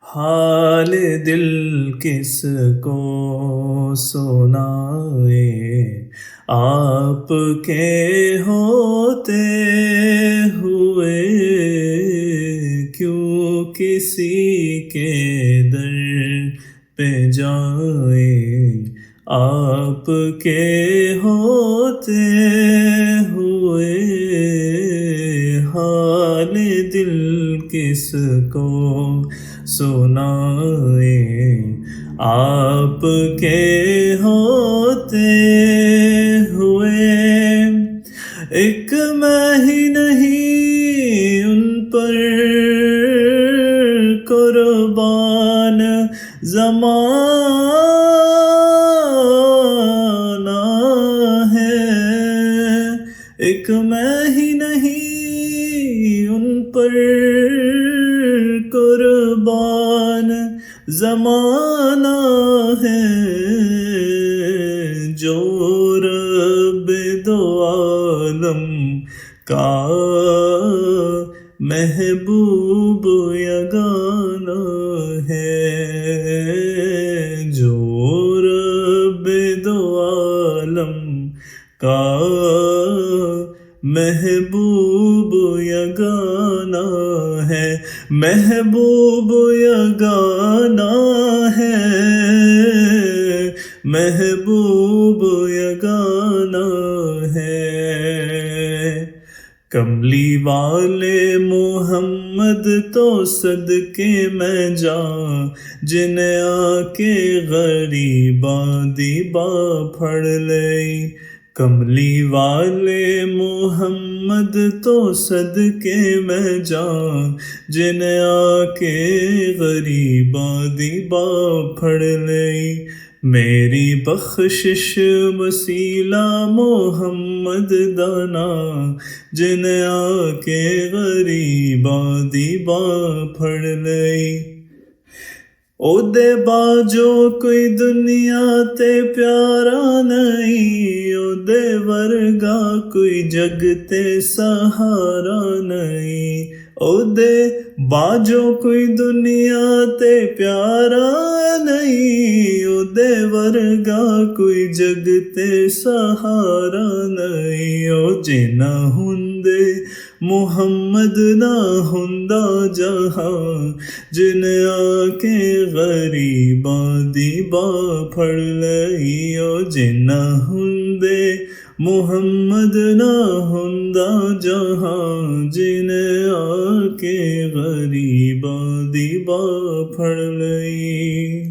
حال دل کس کو سنائے، آپ کے ہوتے ہوئے کیوں کسی کے در پہ جائیں، آپ کے ہوتے ہوئے حال دل کس کو سنائیں، آپ کے ہوتے ہوئے ایک میں ہی نہیں ان پر قربان زمانہ ہے، ایک میں ہی نہیں ان پر قربان زمانہ ہے، جو رب دو عالم کا محبوب یگانہ ہے، جو رب دو عالم کا محبوب یگانہ ہے، محبوب یگانہ ہے، محبوب یگانہ ہے۔ کملی والے محمد تو صدقے میں جاں، جنہیں آ کے غریباں دیبا پھڑ لئی، کملی والے محمد تو صدقے میں جاں، جنہیں آ کے غریباں دیبا پھڑ لئی، میری بخشش وسیلہ محمد دانا، جنہیں آ کے غریباں دیبا پھڑ لئی، او دے باجو کوئی دنیا تے پیارا نہیں، او دے ورگا کوئی جگ تے سہارا نہیں، او دے باجو کوئی دنیا تے پیارا نہیں، او دے ورگا کوئی جگ تے سہارا نہیں، او جنہ ہوندے محمد نہ ہوندا جہاں، جنہیں آ کے غریباں دیبا پھڑ لئی، او جنہ ہوندے محمد نہ ہوندا جہاں، جنہیں آ کے غریباں دیبا پھڑ لئی۔